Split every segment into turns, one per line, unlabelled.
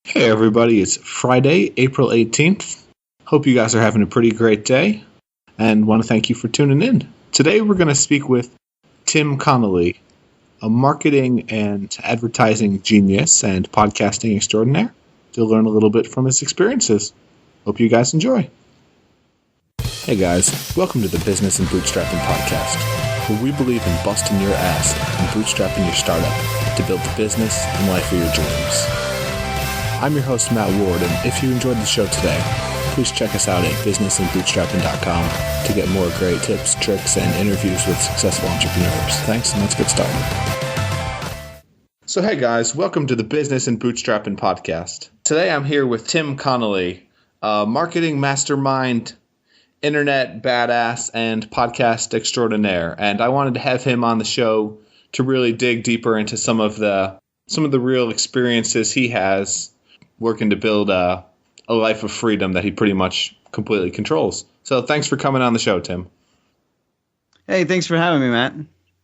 Hey everybody, it's Friday, April 18th. Hope you guys are having a pretty great day and want to thank you for tuning in. Today we're going to speak with Tim Conley, a marketing and advertising genius and podcasting extraordinaire, to learn a little bit from his experiences. Hope you guys enjoy. Hey guys, welcome to the Business and Bootstrapping podcast, where we believe in busting your ass and bootstrapping your startup to build the business and life of your dreams. I'm your host, Matt Ward, and if you enjoyed the show today, please check us out at businessandbootstrapping.com to get more great tips, tricks, and interviews with successful entrepreneurs. Thanks, and let's get started. So hey guys, welcome to the Business and Bootstrapping podcast. Today I'm here with Tim Conley, a marketing mastermind, internet badass, and podcast extraordinaire. And I wanted to have him on the show to really dig deeper into some of the real experiences he has working to build a life of freedom that he pretty much completely controls. So thanks for coming on the show, Tim.
Hey, thanks for having me, Matt.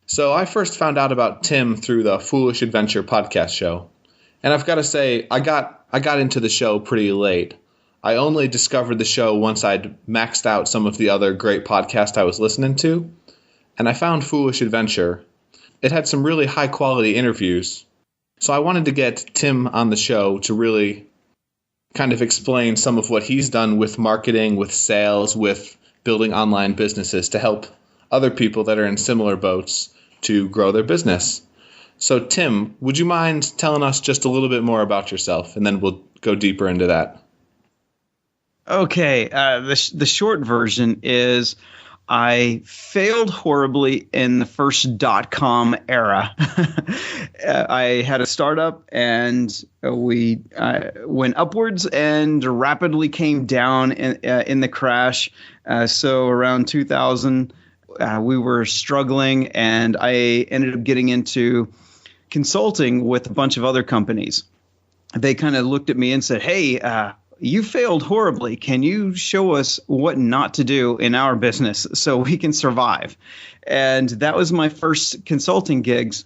So I first found out about Tim through the Foolish Adventure podcast show. And I've got to say, I got into the show pretty late. I only discovered the show once I'd maxed out some of the other great podcasts I was listening to. And I found Foolish Adventure. It had some really high quality interviews. So I wanted to get Tim on the show to really kind of explain some of what he's done with marketing, with sales, with building online businesses to help other people that are in similar boats to grow their business. So Tim, would you mind telling us just a little bit more about yourself, and then we'll go deeper into that?
Okay, the short version is I failed horribly in the first .com era. I had a startup and we went upwards and rapidly came down in the crash. So around 2000, we were struggling, and I ended up getting into consulting with a bunch of other companies. They kind of looked at me and said, hey, you failed horribly. Can you show us what not to do in our business so we can survive? And that was my first consulting gigs.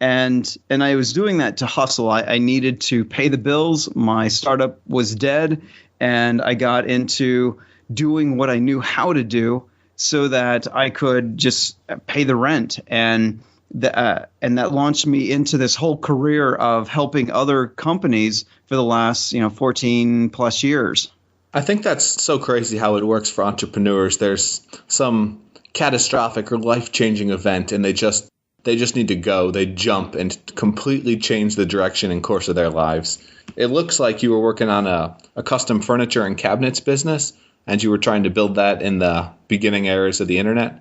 And I was doing that to hustle. I needed to pay the bills. My startup was dead, and I got into doing what I knew how to do so that I could just pay the rent. And that launched me into this whole career of helping other companies for the last 14 plus years.
I think that's so crazy how it works for entrepreneurs. There's some catastrophic or life-changing event, and they just need to go. They jump and completely change the direction and course of their lives. It looks like you were working on a custom furniture and cabinets business, and you were trying to build that in the beginning eras of the internet.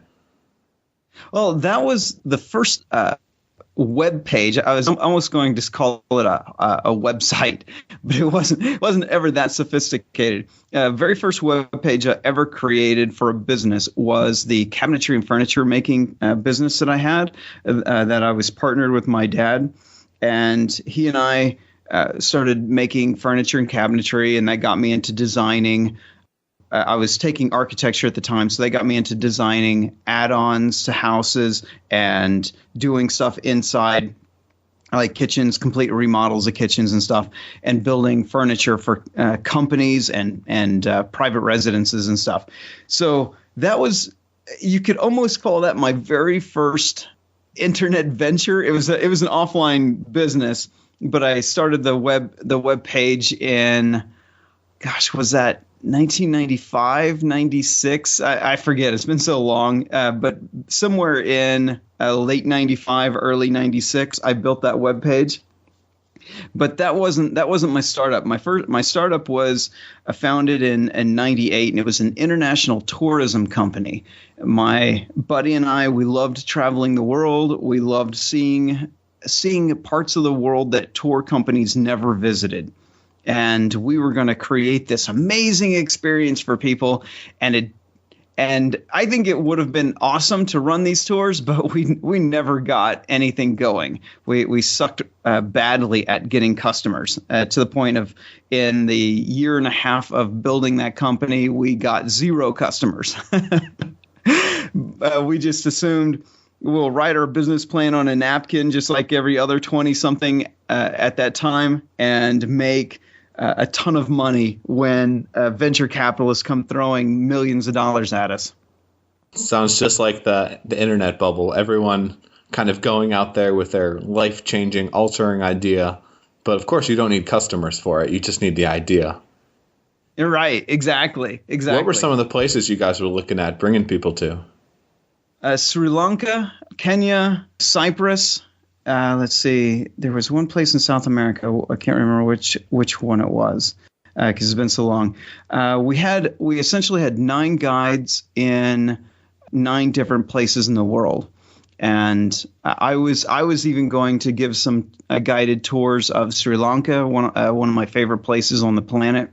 Well, that was the first web page. I was almost going to call it a website, but it wasn't ever that sophisticated. Very first web page I ever created for a business was the cabinetry and furniture making business that I had, that I was partnered with my dad, and he and I started making furniture and cabinetry, and that got me into designing. I was taking architecture at the time, so they got me into designing add-ons to houses and doing stuff inside, like kitchens, complete remodels of kitchens and stuff, and building furniture for companies and private residences and stuff. So that was, you could almost call that my very first internet venture. It was an offline business, but I started the web page in, was that 1995, 96? I forget. It's been so long. But somewhere in late 95, early 96, I built that web page. But that wasn't my startup. My startup was founded in 98, and it was an international tourism company. My buddy and I, we loved traveling the world. We loved seeing parts of the world that tour companies never visited. And we were going to create this amazing experience for people, and I think it would have been awesome to run these tours, but we never got anything going. We sucked badly at getting customers, to the point of, in the year and a half of building that company, we got 0 customers. We just assumed we'll write our business plan on a napkin, just like every other 20-something at that time, and make a ton of money when venture capitalists come throwing millions of dollars at us.
Sounds just like the internet bubble. Everyone kind of going out there with their life-changing, altering idea. But of course, you don't need customers for it. You just need the idea.
You're right. Exactly.
What were some of the places you guys were looking at bringing people to?
Sri Lanka, Kenya, Cyprus. Let's see. There was one place in South America. I can't remember which one it was because it's been so long. We essentially had 9 guides in 9 different places in the world. And I was even going to give some guided tours of Sri Lanka, one of my favorite places on the planet.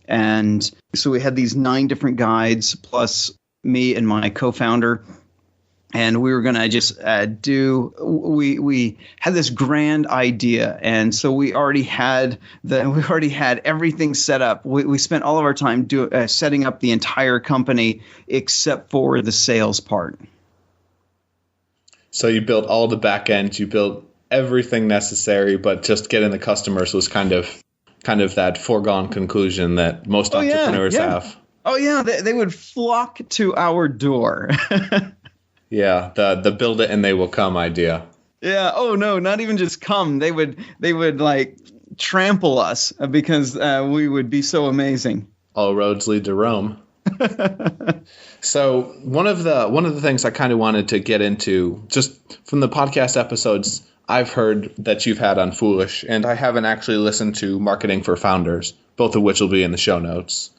And so we had these 9 different guides plus me and my co-founder. And we were going to just we had this grand idea. And so we already had everything set up. We spent all of our time setting up the entire company except for the sales part.
So you built all the back end, you built everything necessary, but just getting the customers was kind of that foregone conclusion that most entrepreneurs have.
Oh yeah, they would flock to our door.
Yeah, the build it and they will come idea.
Yeah. Oh no, not even just come. They would like trample us because we would be so amazing.
All roads lead to Rome. So one of the things I kind of wanted to get into, just from the podcast episodes I've heard that you've had on Foolish, and I haven't actually listened to Marketing for Founders, both of which will be in the show notes.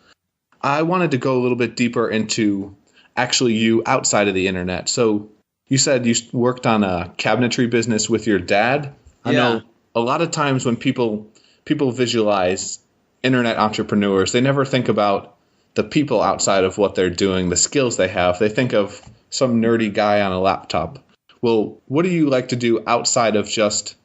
I wanted to go a little bit deeper into actually you outside of the internet. So you said you worked on a cabinetry business with your dad. I know a lot of times when people visualize internet entrepreneurs, they never think about the people outside of what they're doing, the skills they have. They think of some nerdy guy on a laptop. Well, what do you like to do outside of just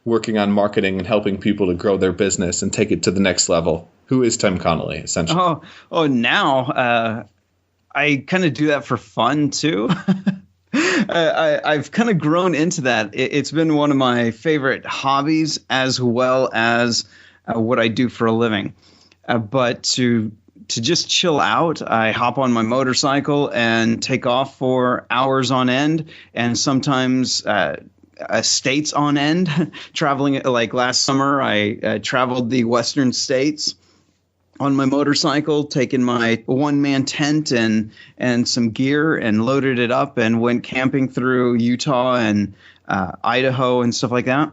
working on marketing and helping people to grow their business and take it to the next level? Who is Tim Conley, essentially?
Now I kind of do that for fun, too. I've kind of grown into that. It's been one of my favorite hobbies as well as what I do for a living. But to just chill out, I hop on my motorcycle and take off for hours on end, and sometimes states on end. Traveling, like last summer, I traveled the western states on my motorcycle, taking my one-man tent and some gear and loaded it up and went camping through Utah and Idaho and stuff like that.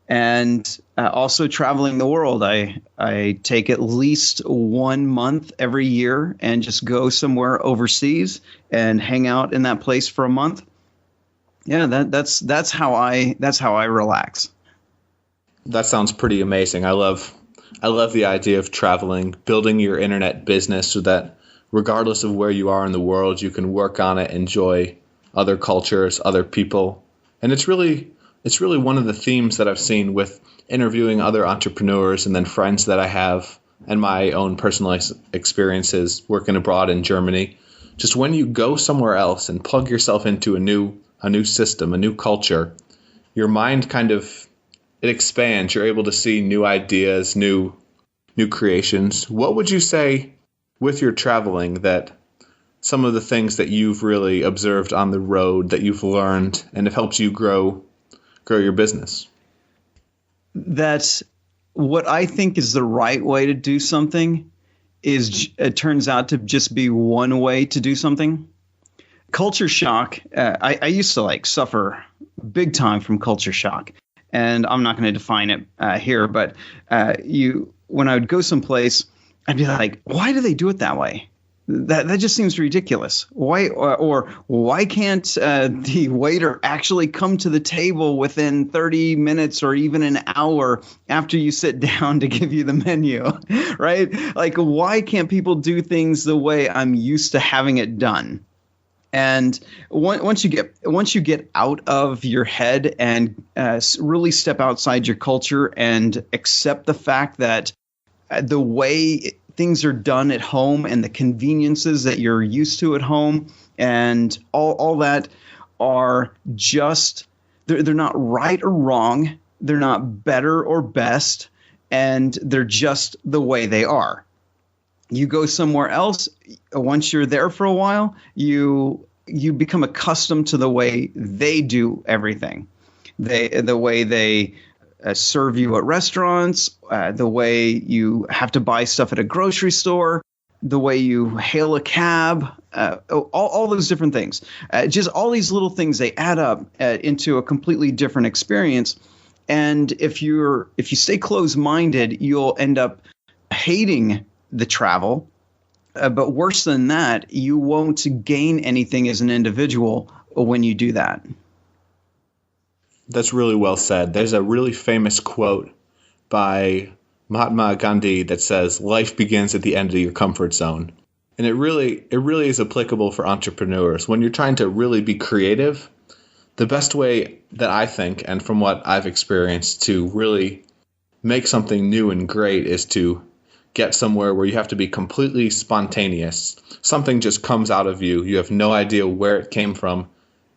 And also traveling the world. I take at least 1 month every year and just go somewhere overseas and hang out in that place for a month. Yeah, that's how I relax.
That sounds pretty amazing. I love the idea of traveling, building your internet business so that regardless of where you are in the world, you can work on it, enjoy other cultures, other people. And it's really one of the themes that I've seen with interviewing other entrepreneurs and then friends that I have and my own personal experiences working abroad in Germany. Just when you go somewhere else and plug yourself into a new system, a new culture, your mind it expands. You're able to see new ideas, new creations. What would you say with your traveling that some of the things that you've really observed on the road that you've learned and have helped you grow your business?
That what I think is the right way to do something it turns out to just be one way to do something. Culture shock. I used to suffer big time from culture shock. And I'm not going to define it here, but when I would go someplace, I'd be like, why do they do it that way? That just seems ridiculous. Why or why can't the waiter actually come to the table within 30 minutes or even an hour after you sit down to give you the menu, right? Like, why can't people do things the way I'm used to having it done? And once you get out of your head and really step outside your culture and accept the fact that the way things are done at home and the conveniences that you're used to at home and all that are just they're not right or wrong. They're not better or best. and they're just the way they are. You go somewhere else, once you're there for a while, you become accustomed to the way they do everything. The way they serve you at restaurants, the way you have to buy stuff at a grocery store, the way you hail a cab, all those different things. Just all these little things, they add up into a completely different experience. And if you stay closed-minded, you'll end up hating the travel. But worse than that, you won't gain anything as an individual when you do that.
That's really well said. There's a really famous quote by Mahatma Gandhi that says, "Life begins at the end of your comfort zone." And it really is applicable for entrepreneurs. When you're trying to really be creative, the best way that I think, and from what I've experienced, to really make something new and great is to get somewhere where you have to be completely spontaneous. Something just comes out of you. You have no idea where it came from.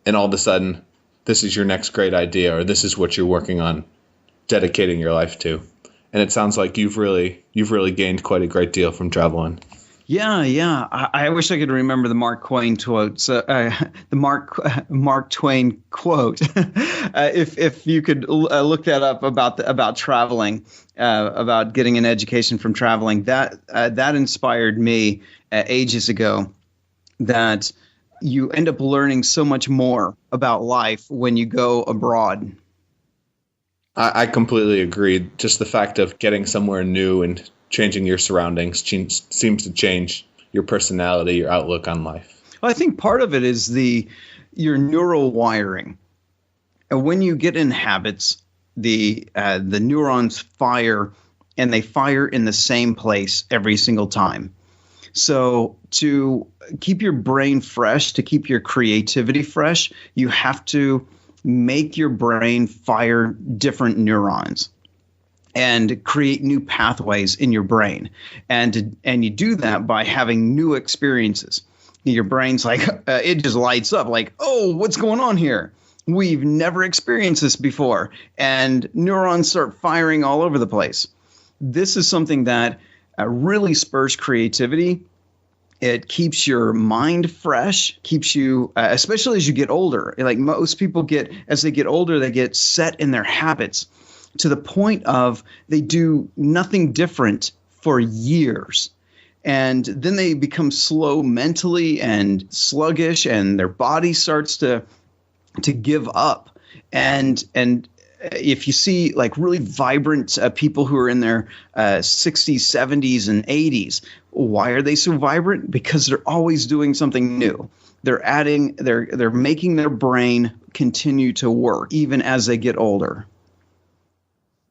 And all of a sudden, this is your next great idea, or this is what you're working on dedicating your life to. And it sounds like you've really gained quite a great deal from traveling.
Yeah. I wish I could remember the Mark Twain quote. The Mark Twain quote. If you could look that up about traveling, about getting an education from traveling, that inspired me ages ago. That you end up learning so much more about life when you go abroad.
I completely agree. Just the fact of getting somewhere new and changing your surroundings seems to change your personality, your outlook on life.
Well, I think part of it is your neural wiring. And when you get in habits, the neurons fire, and they fire in the same place every single time. So to keep your brain fresh, to keep your creativity fresh, you have to make your brain fire different neurons and create new pathways in your brain. And you do that by having new experiences. Your brain's like, it just lights up like, oh, what's going on here? We've never experienced this before. And neurons start firing all over the place. This is something that really spurs creativity. It keeps your mind fresh, keeps you, especially as you get older. Like most people as they get older, they get set in their habits to the point of they do nothing different for years. And then they become slow mentally and sluggish, and their body starts to give up. And if you see like really vibrant people who are in their 60s, 70s, and 80s, why are they so vibrant? Because they're always doing something new. They're making their brain continue to work even as they get older.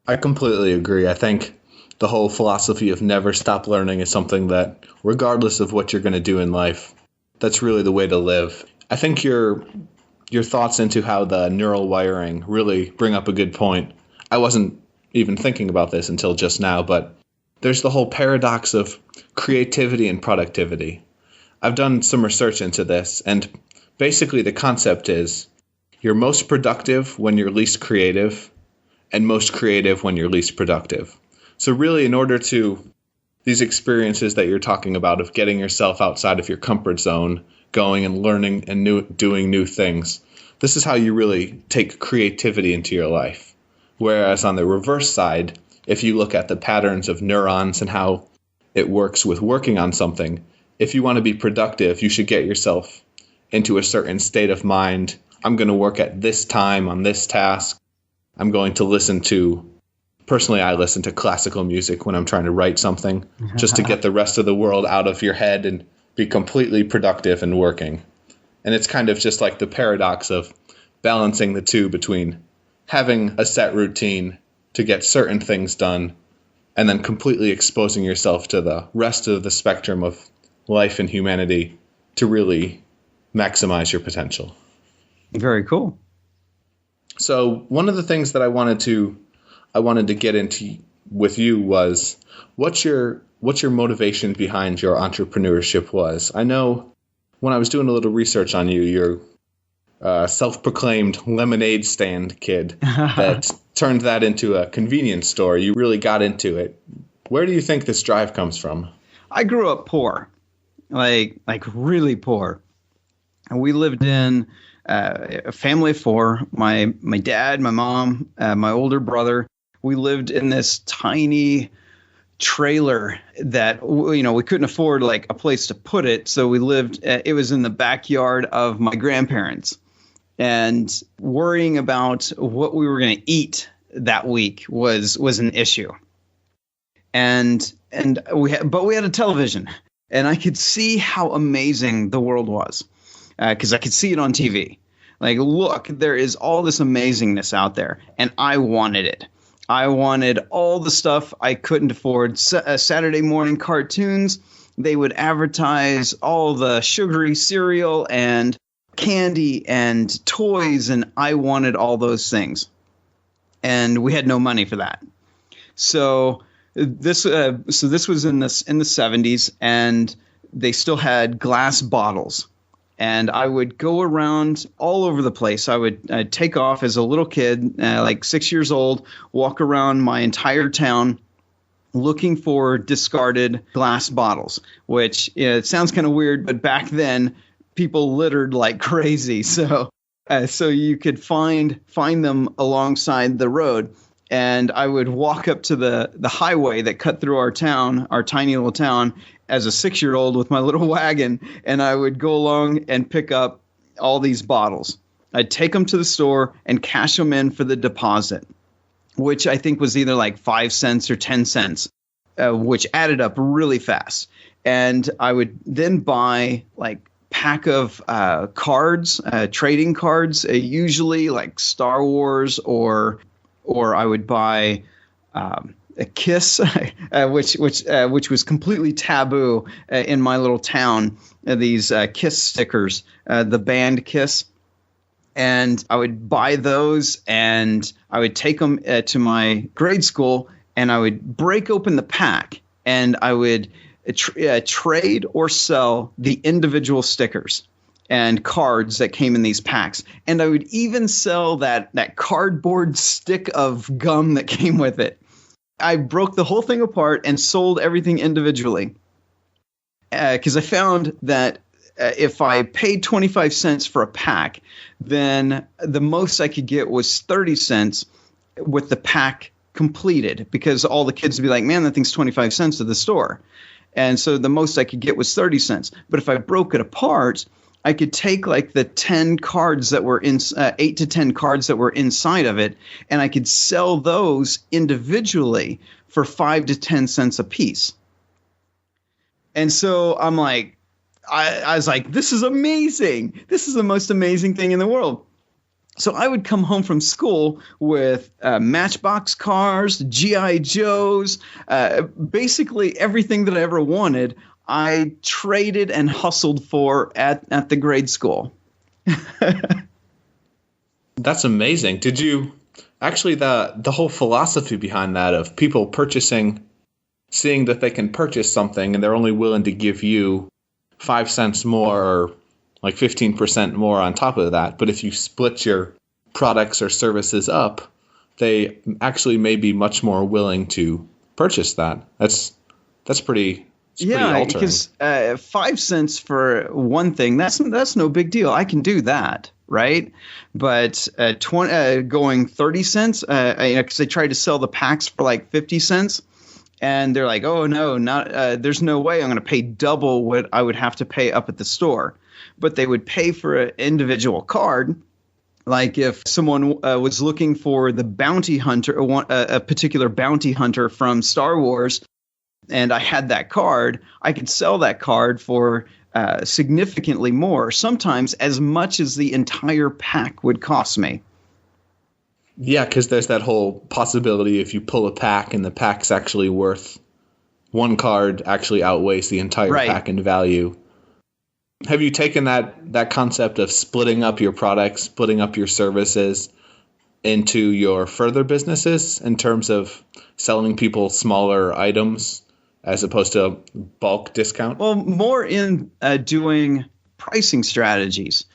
I completely agree. I think the whole philosophy of never stop learning is something that, regardless of what you're going to do in life, that's really the way to live. I think your thoughts into how the neural wiring really bring up a good point. I wasn't even thinking about this until just now, but there's the whole paradox of creativity and productivity. I've done some research into this, and basically the concept is you're most productive when you're least creative, and most creative when you're least productive. So really, in order to these experiences that you're talking about of getting yourself outside of your comfort zone, going and learning and doing new things, this is how you really take creativity into your life. Whereas on the reverse side, if you look at the patterns of neurons and how it works with working on something, if you want to be productive, you should get yourself into a certain state of mind. I'm going to work at this time on this task. I'm going to personally, I listen to classical music when I'm trying to write something, just to get the rest of the world out of your head and be completely productive and working. And it's kind of just like the paradox of balancing the two between having a set routine to get certain things done and then completely exposing yourself to the rest of the spectrum of life and humanity to really maximize your potential.
Very cool.
So one of the things that I wanted to get into with you was what your motivation behind your entrepreneurship was. I know when I was doing a little research on you, self-proclaimed lemonade stand kid that turned that into a convenience store. You really got into it. Where do you think this drive comes from?
I grew up poor, like really poor. And we lived in a family of four. My dad, my mom, my older brother. We lived in this tiny trailer that we couldn't afford like a place to put it, so we lived. It was in the backyard of my grandparents, and worrying about what we were going to eat that week was an issue. And we had a television, and I could see how amazing the world was because I could see it on TV. Like, look, there is all this amazingness out there, and I wanted it. I wanted all the stuff I couldn't afford. Saturday morning cartoons, they would advertise all the sugary cereal and candy and toys, and I wanted all those things. And we had no money for that. So this was in the 70s, and they still had glass bottles. And I would go around all over the place. I'd take off as a little kid, like 6 years old, walk around my entire town looking for discarded glass bottles, which it sounds kind of weird, but back then people littered like crazy. So you could find them alongside the road. And I would walk up to the highway that cut through our town, our tiny little town, as a 6-year-old with my little wagon, and I would go along and pick up all these bottles. I'd take them to the store and cash them in for the deposit, which I think was either like 5 cents or 10 cents, which added up really fast. And I would then buy like pack of cards, trading cards, usually like Star Wars, or I would buy a kiss, which was completely taboo in my little town. These kiss stickers, the band Kiss, and I would buy those, and I would take them to my grade school, and I would break open the pack, and I would trade or sell the individual stickers and cards that came in these packs. And I would even sell that cardboard stick of gum that came with it. I broke the whole thing apart and sold everything individually. Because I found that if I paid 25 cents for a pack, then the most I could get was 30 cents with the pack completed, because all the kids would be like, man, that thing's 25 cents at the store. And so the most I could get was 30 cents. But if I broke it apart, I could take like the 10 cards that were in 8 to 10 cards that were inside of it, and I could sell those individually for 5 to 10 cents a piece. And so I'm like, I was like, this is amazing. This is the most amazing thing in the world. So I would come home from school with Matchbox cars, G.I. Joes, basically everything that I ever wanted. I traded and hustled for at the grade school.
That's amazing. Did you actually the whole philosophy behind that of people purchasing, seeing that they can purchase something and they're only willing to give you 5 cents more or like 15% more on top of that. But if you split your products or services up, they actually may be much more willing to purchase that. That's pretty.
Yeah, because 5 cents for one thing, that's no big deal. I can do that, right? But going 30 cents, because they tried to sell the packs for like 50 cents, and they're like, oh no, not there's no way I'm going to pay double what I would have to pay up at the store. But they would pay for an individual card. Like if someone was looking for the bounty hunter, a particular bounty hunter from Star Wars, and I had that card, I could sell that card for significantly more, sometimes as much as the entire pack would cost me.
Yeah, because there's that whole possibility if you pull a pack and the pack's actually worth, one card actually outweighs the entire pack in value. Have you taken that concept of splitting up your products, splitting up your services into your further businesses in terms of selling people smaller items as opposed to a bulk discount?
Well, more in doing pricing strategies.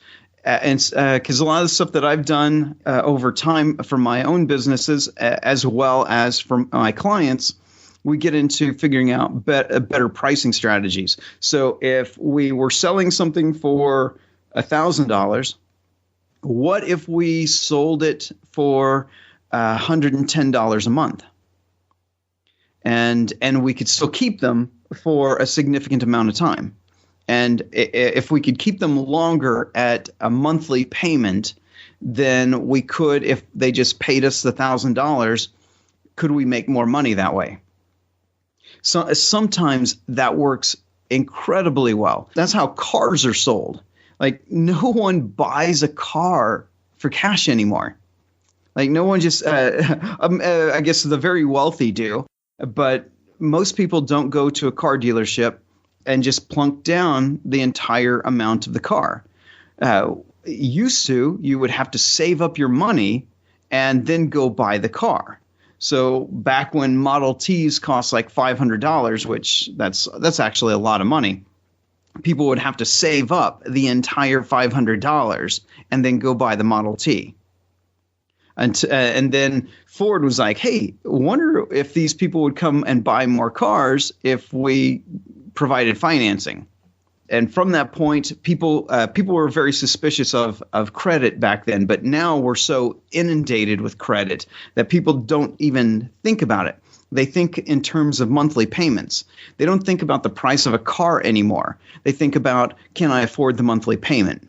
And because a lot of the stuff that I've done over time for my own businesses, as well as for my clients, we get into figuring out better pricing strategies. So if we were selling something for $1,000, what if we sold it for $110 a month? And we could still keep them for a significant amount of time. And if we could keep them longer at a monthly payment, then we could, if they just paid us the $1,000, could we make more money that way? So sometimes that works incredibly well. That's how cars are sold. Like, no one buys a car for cash anymore. Like, no one just, I guess the very wealthy do, but most people don't go to a car dealership and just plunk down the entire amount of the car. Used to, you would have to save up your money and then go buy the car. So back when Model Ts cost like $500, which that's actually a lot of money, people would have to save up the entire $500 and then go buy the Model T. And then Ford was like, hey, wonder if these people would come and buy more cars if we provided financing. And from that point, people were very suspicious of credit back then. But now we're so inundated with credit that people don't even think about it. They think in terms of monthly payments. They don't think about the price of a car anymore. They think about, can I afford the monthly payment?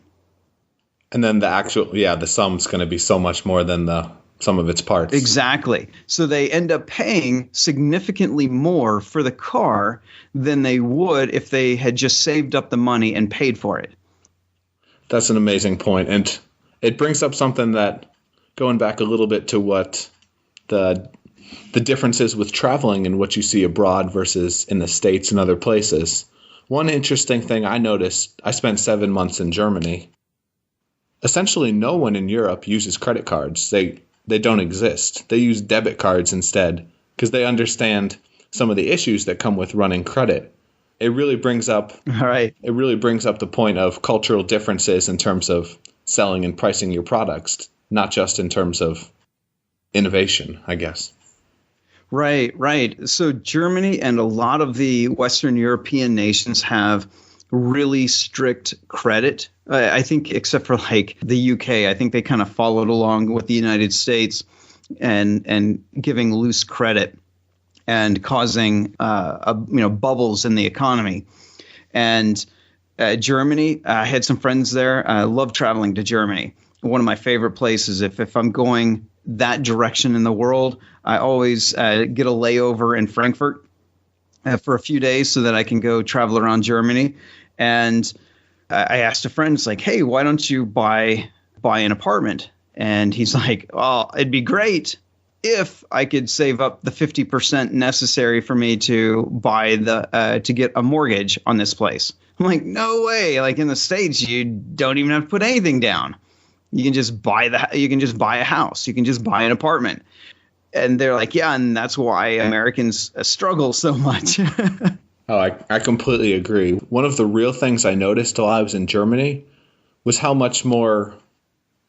And then the sum's going to be so much more than the sum of its parts.
Exactly. So they end up paying significantly more for the car than they would if they had just saved up the money and paid for it.
That's an amazing point. And it brings up something that, going back a little bit to what the differences with traveling and what you see abroad versus in the States and other places. One interesting thing I noticed, I spent 7 months in Germany. Essentially, no one in Europe uses credit cards. They don't exist. They use debit cards instead because they understand some of the issues that come with running credit. It really brings up the point of cultural differences in terms of selling and pricing your products, not just in terms of innovation, I guess.
Right. So Germany and a lot of the Western European nations have really strict credit. I think except for like the UK, I think they kind of followed along with the United States and giving loose credit and causing bubbles in the economy. And Germany, I had some friends there. I love traveling to Germany. One of my favorite places. If I'm going that direction in the world, I always get a layover in Frankfurt for a few days so that I can go travel around Germany. And I asked a friend, it's like, hey, why don't you buy an apartment? And he's like, oh, it'd be great if I could save up the 50% necessary for me to buy to get a mortgage on this place. I'm like, no way. Like in the States, you don't even have to put anything down. You can just buy a house. You can just buy an apartment. And they're like, yeah, and that's why Americans struggle so much.
Oh, I completely agree. One of the real things I noticed while I was in Germany was how much more,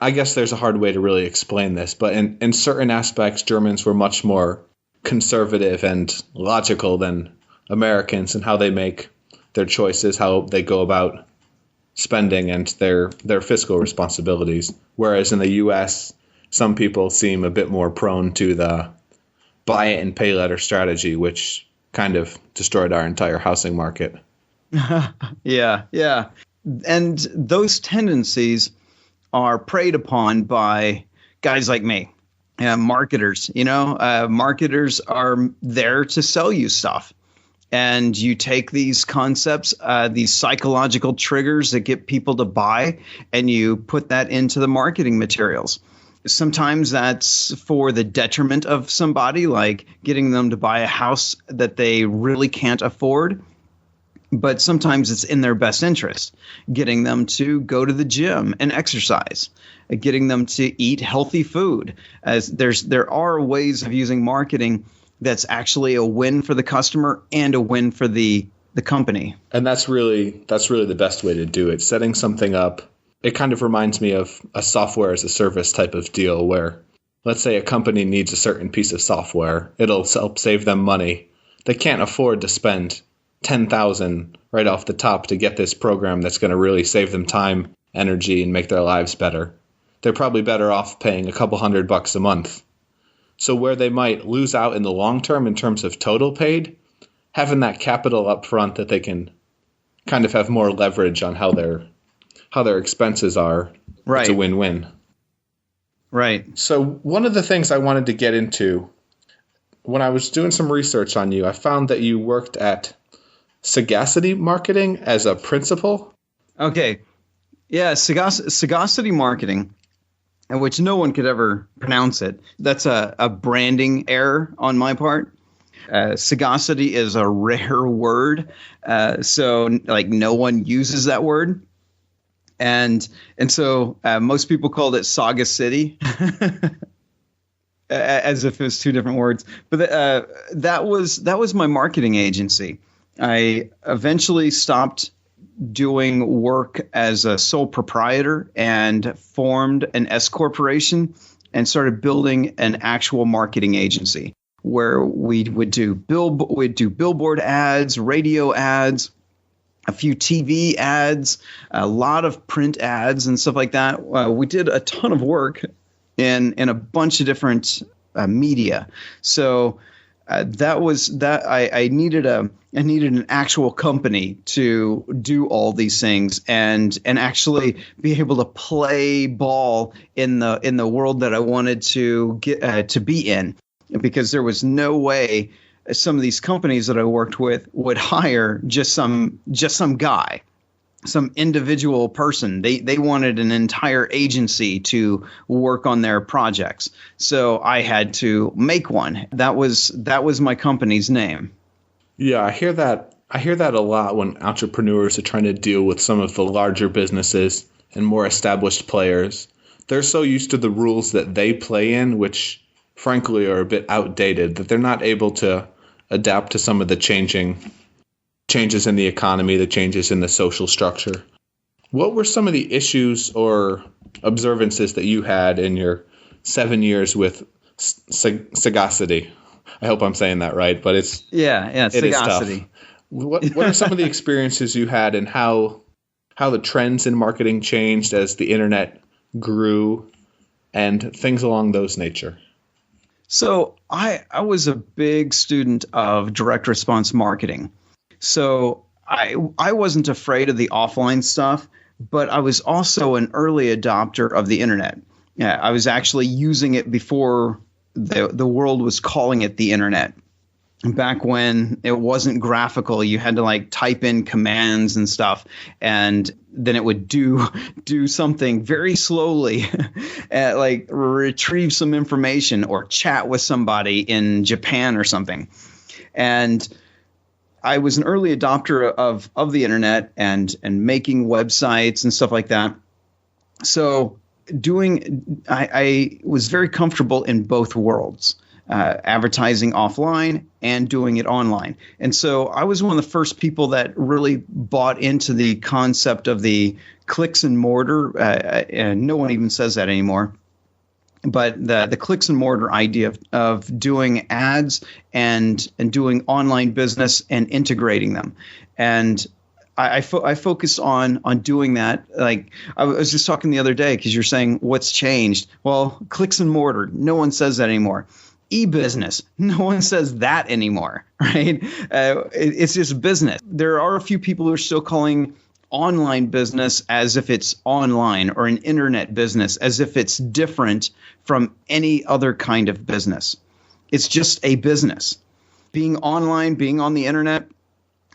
I guess there's a hard way to really explain this, but in certain aspects, Germans were much more conservative and logical than Americans in how they make their choices, how they go about spending and their fiscal responsibilities. Whereas in the U.S., some people seem a bit more prone to the buy it and pay later strategy, which kind of destroyed our entire housing market.
Yeah. And those tendencies are preyed upon by guys like me, marketers. Marketers are there to sell you stuff. And you take these concepts, these psychological triggers that get people to buy, and you put that into the marketing materials. Sometimes that's for the detriment of somebody, like getting them to buy a house that they really can't afford. But sometimes it's in their best interest, getting them to go to the gym and exercise, getting them to eat healthy food. As there are ways of using marketing that's actually a win for the customer and a win for the company.
And that's really the best way to do it. Setting something up it kind of reminds me of a software as a service type of deal where, let's say a company needs a certain piece of software. It'll help save them money. They can't afford to spend $10,000 right off the top to get this program that's going to really save them time, energy, and make their lives better. They're probably better off paying a couple $100 a month. So where they might lose out in the long term in terms of total paid, having that capital up front that they can kind of have more leverage on how their expenses are,
right.
It's a win-win.
Right.
So one of the things I wanted to get into, when I was doing some research on you, I found that you worked at Sagacity Marketing as a principal.
Okay. Yeah, Sagacity Marketing, which no one could ever pronounce it. That's a branding error on my part. Sagacity is a rare word, so like no one uses that word. And so most people called it Saga City, as if it was two different words. But that was my marketing agency. I eventually stopped doing work as a sole proprietor and formed an S corporation and started building an actual marketing agency where we would do billboard ads, radio ads, a few TV ads, a lot of print ads and stuff like that. We did a ton of work in a bunch of different media. So that was that. I needed an actual company to do all these things and actually be able to play ball in the world that I wanted to get to be in, because there was no way some of these companies that I worked with would hire just some guy, some individual person. They wanted an entire agency to work on their projects. So I had to make one. That was my company's name.
Yeah, I hear that a lot when entrepreneurs are trying to deal with some of the larger businesses and more established players. They're so used to the rules that they play in, which frankly are a bit outdated, that they're not able to adapt to some of the changes in the economy, the changes in the social structure. What were some of the issues or observances that you had in your 7 years with Sagacity? I hope I'm saying that right, but it's
Sagacity.
What are some of the experiences you had and how the trends in marketing changed as the internet grew and things along those nature?
So I was a big student of direct response marketing. So I wasn't afraid of the offline stuff, but I was also an early adopter of the internet. Yeah, I was actually using it before the world was calling it the internet. Back when it wasn't graphical, you had to like type in commands and stuff, and then it would do something very slowly, like retrieve some information or chat with somebody in Japan or something. And I was an early adopter of the internet and making websites and stuff like that. So I was very comfortable in both worlds. Advertising offline and doing it online. And so I was one of the first people that really bought into the concept of the clicks and mortar. And no one even says that anymore. But the clicks and mortar idea of doing ads and doing online business and integrating them. And I focused on doing that. Like I was just talking the other day, because you're saying what's changed. Well, clicks and mortar, no one says that anymore. E-business, no one says that anymore, right? It's just business. There are a few people who are still calling online business as if it's online, or an internet business as if it's different from any other kind of business. It's just a business. Being online, being on the internet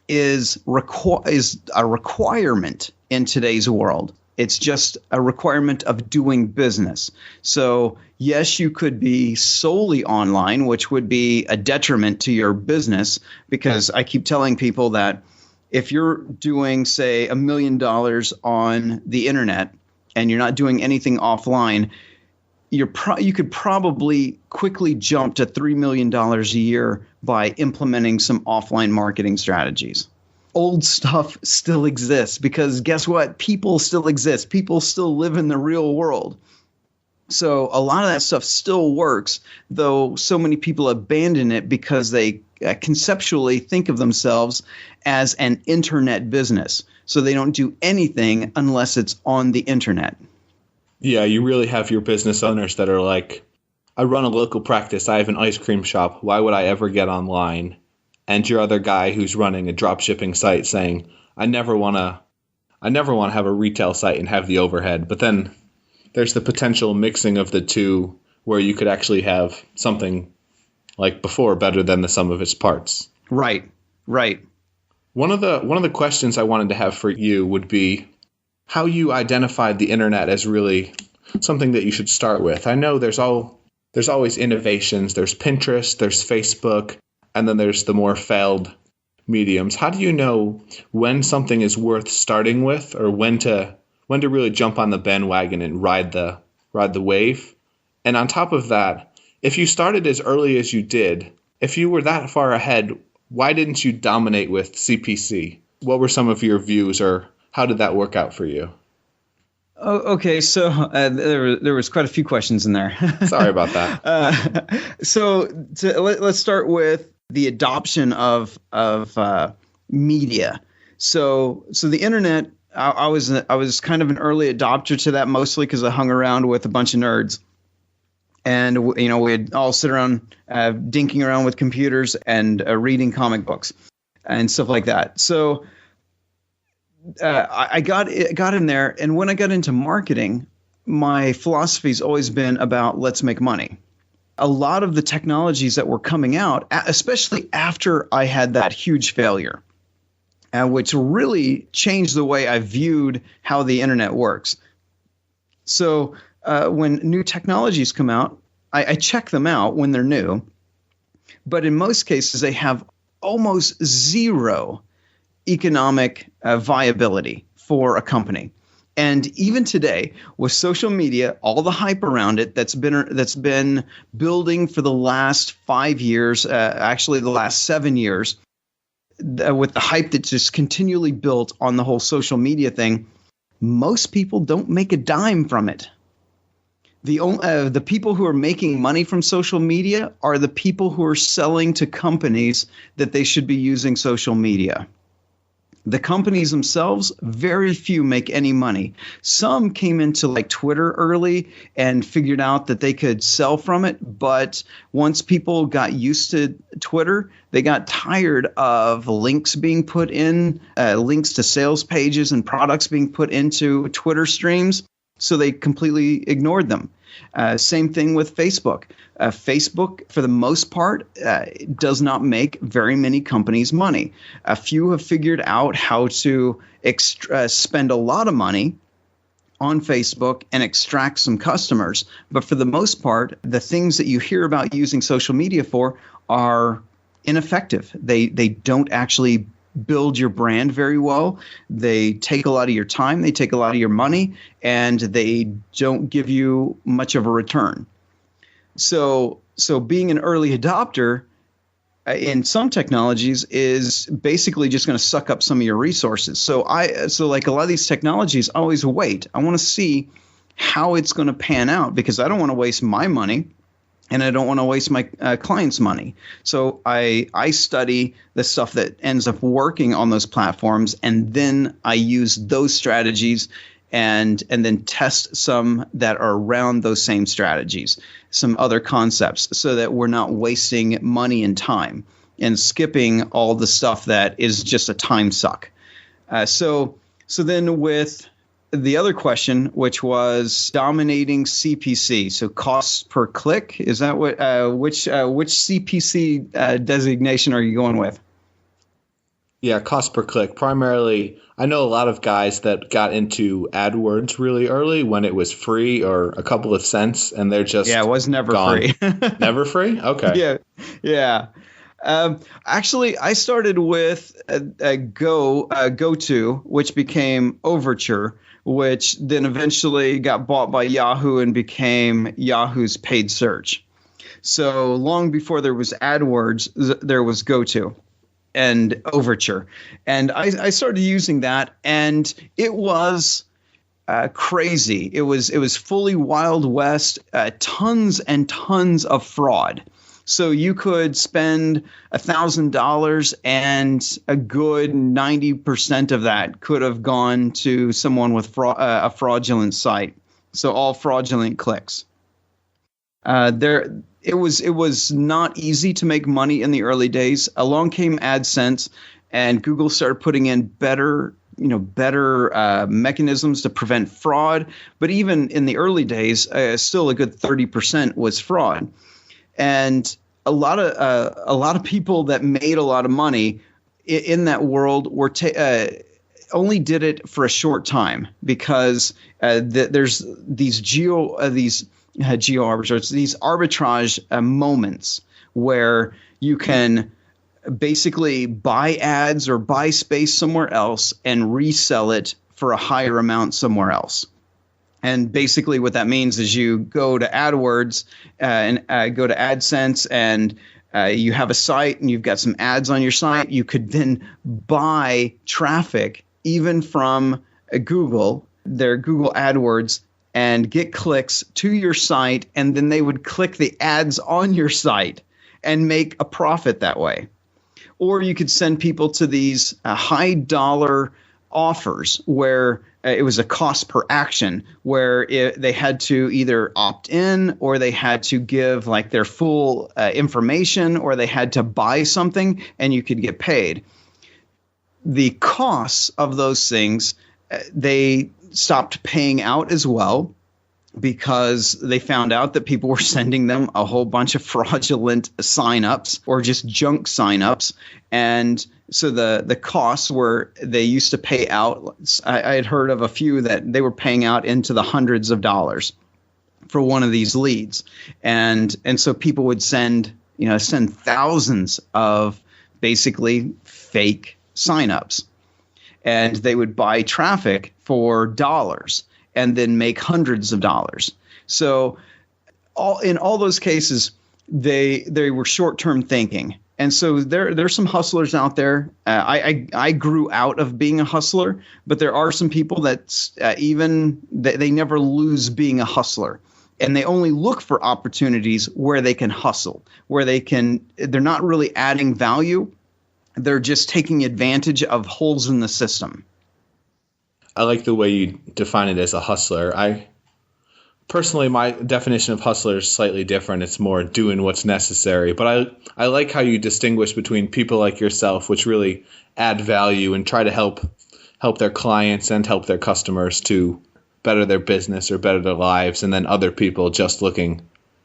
is a requirement in today's world. It's just a requirement of doing business. So yes, you could be solely online, which would be a detriment to your business, because I keep telling people that if you're doing, say, $1 million on the internet and you're not doing anything offline, you could probably quickly jump to $3 million a year by implementing some offline marketing strategies. old stuff still exists, because guess what? People still exist. People still live in the real world. So a lot of that stuff still works, though so many people abandon it because they conceptually think of themselves as an internet business. So they don't do anything unless it's on the internet.
Yeah, you really have your business owners that are like, I run a local practice. I have an ice cream shop. Why would I ever get online? And your other guy who's running a drop shipping site saying, I never want to have a retail site and have the overhead. But then there's the potential mixing of the two where you could actually have something like before better than the sum of its parts.
Right.
One of the questions I wanted to have for you would be how you identified the internet as really something that you should start with. I know there's always innovations. There's Pinterest, there's Facebook, and then there's the more failed mediums. How do you know when something is worth starting with, or when to really jump on the bandwagon and ride the wave? And on top of that, if you started as early as you did, if you were that far ahead, why didn't you dominate with CPC? What were some of your views, or how did that work out for you?
Oh, okay, so there was quite a few questions in there.
Sorry about that.
Let's start with the adoption of media. So the internet, I was kind of an early adopter to that, mostly because I hung around with a bunch of nerds, and we'd all sit around dinking around with computers and reading comic books and stuff like that. So I got in there, and when I got into marketing, my philosophy's always been about let's make money. A lot of the technologies that were coming out, especially after I had that huge failure, which really changed the way I viewed how the internet works. So when new technologies come out, I check them out when they're new, but in most cases they have almost zero economic viability for a company. And even today, with social media, all the hype around it that's been building for the last 5 years, actually the last 7 years, with the hype that's just continually built on the whole social media thing, most people don't make a dime from it. The people who are making money from social media are the people who are selling to companies that they should be using social media. The companies themselves, very few make any money. Some came into like Twitter early and figured out that they could sell from it. But once people got used to Twitter, they got tired of links being put in, links to sales pages and products being put into Twitter streams. So they completely ignored them. Same thing with Facebook. Facebook, for the most part, does not make very many companies money. A few have figured out how to spend a lot of money on Facebook and extract some customers. But for the most part, the things that you hear about using social media for are ineffective. They don't actually build your brand very well. They take a lot of your time, they take a lot of your money, and they don't give you much of a return. So being an early adopter in some technologies is basically just going to suck up some of your resources. So like a lot of these technologies, I always wait. I want to see how it's going to pan out, because I don't want to waste my money. And I don't want to waste my clients' money. So I study the stuff that ends up working on those platforms, and then I use those strategies and then test some that are around those same strategies, some other concepts, so that we're not wasting money and time and skipping all the stuff that is just a time suck. So then with the other question, which was dominating CPC, so costs per click, is that what? Which CPC designation are you going with?
Yeah, cost per click. Primarily, I know a lot of guys that got into AdWords really early when it was free or a couple of cents, and they're just
it was never
gone.
Free.
Never free? Okay.
Yeah. Actually, I started with GoTo, which became Overture, which then eventually got bought by Yahoo and became Yahoo's paid search. So long before there was AdWords, there was GoTo. and Overture. And I started using that, and it was crazy. It was fully Wild West, tons and tons of fraud. So you could spend $1,000 and a good 90% of that could have gone to someone with a fraudulent site. So all fraudulent clicks. It was not easy to make money in the early days. Along came AdSense, and Google started putting in better mechanisms to prevent fraud. But even in the early days, still a good 30% was fraud. And a lot of people that made a lot of money in that world were only did it for a short time, because there's these geo arbitrage, these arbitrage moments where you can basically buy ads or buy space somewhere else and resell it for a higher amount somewhere else. And basically what that means is you go to AdWords and go to AdSense, and you have a site and you've got some ads on your site. You could then buy traffic even from Google, their Google AdWords, and get clicks to your site, and then they would click the ads on your site and make a profit that way. Or you could send people to these high dollar offers where it was a cost per action, where they had to either opt in, or they had to give like their full information, or they had to buy something and you could get paid. The costs of those things, they stopped paying out as well, because they found out that people were sending them a whole bunch of fraudulent signups or just junk signups. And so the costs were, they used to pay out. I had heard of a few that they were paying out into the hundreds of dollars for one of these leads. And so people would send thousands of basically fake signups, and they would buy traffic for dollars and then make hundreds of dollars. So in all those cases, they were short-term thinking. And so there's some hustlers out there. I grew out of being a hustler, but there are some people that they never lose being a hustler. And they only look for opportunities where they can hustle, where they're not really adding value. They're just taking advantage of holes in the system.
I like the way you define it as a hustler. Personally, my definition of hustler is slightly different. It's more doing what's necessary. But I like how you distinguish between people like yourself, which really add value and try to help their clients and help their customers to better their business or better their lives, and then other people just looking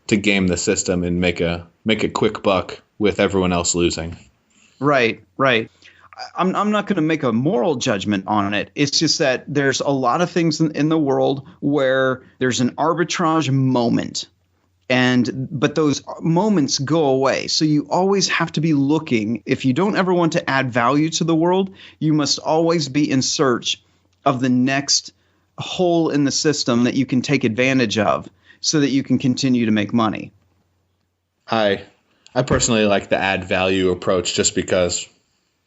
to game the system and make a quick buck with everyone else losing.
Right. I'm not going to make a moral judgment on it. It's just that there's a lot of things in the world where there's an arbitrage moment, but those moments go away. So you always have to be looking. If you don't ever want to add value to the world, you must always be in search of the next hole in the system that you can take advantage of so that you can continue to make money.
I personally like the add value approach just because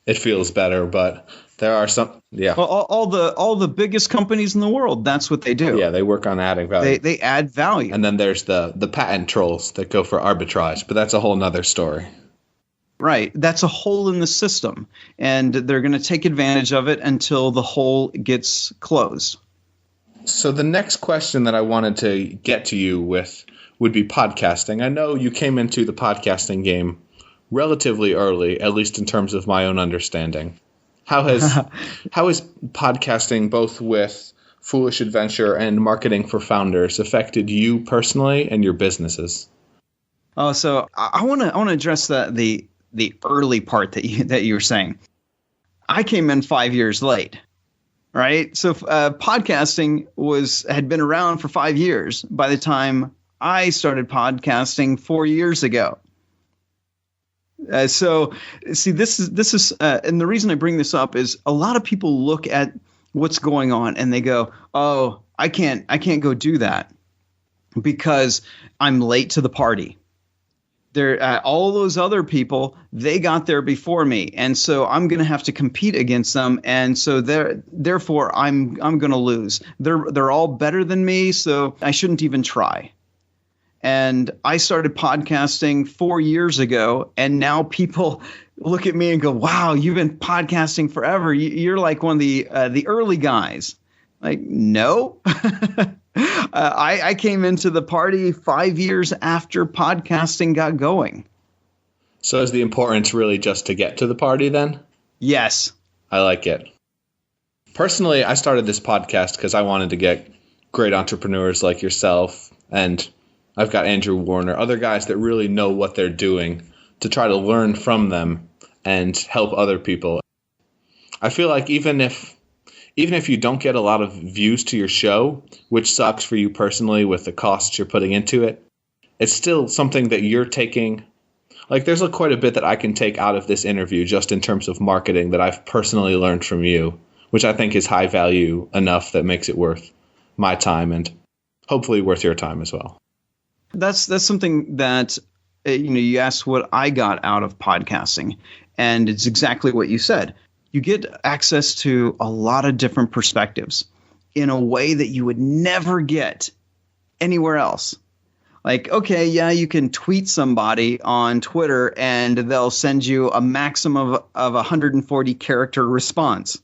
it feels better, but there are some, yeah.
Well, all the biggest companies in the world, that's what they do.
Yeah, they work on adding value.
They add value.
And then there's the patent trolls that go for arbitrage, but that's a whole nother story.
Right. That's a hole in the system, and they're going to take advantage of it until the hole gets closed.
So the next question that I wanted to get to you with would be podcasting. I know you came into the podcasting game relatively early, at least in terms of my own understanding. How has podcasting, both with Foolish Adventure and Marketing for Founders, affected you personally and your businesses?
Oh, so I want to address the early part that you were saying. I came in 5 years late, right? So podcasting had been around for 5 years by the time I started podcasting 4 years ago. So see, this is and the reason I bring this up is a lot of people look at what's going on and they go, "Oh, I can't go do that because I'm late to the party." All those other people, they got there before me, and so I'm going to have to compete against them, and so therefore I'm going to lose. They're all better than me, so I shouldn't even try. And I started podcasting 4 years ago, and now people look at me and go, "Wow, you've been podcasting forever. You're like one of the early guys." Like, no. I came into the party 5 years after podcasting got going.
So is the importance really just to get to the party then?
Yes.
I like it. Personally, I started this podcast because I wanted to get great entrepreneurs like yourself, and I've got Andrew Warner, other guys that really know what they're doing, to try to learn from them and help other people. I feel like even if you don't get a lot of views to your show, which sucks for you personally with the costs you're putting into it, it's still something that you're taking. Like, there's quite a bit that I can take out of this interview just in terms of marketing that I've personally learned from you, which I think is high value enough that makes it worth my time and hopefully worth your time as well.
That's something that, you asked what I got out of podcasting, and it's exactly what you said. You get access to a lot of different perspectives in a way that you would never get anywhere else. Like, okay, yeah, you can tweet somebody on Twitter and they'll send you a maximum of 140 character response.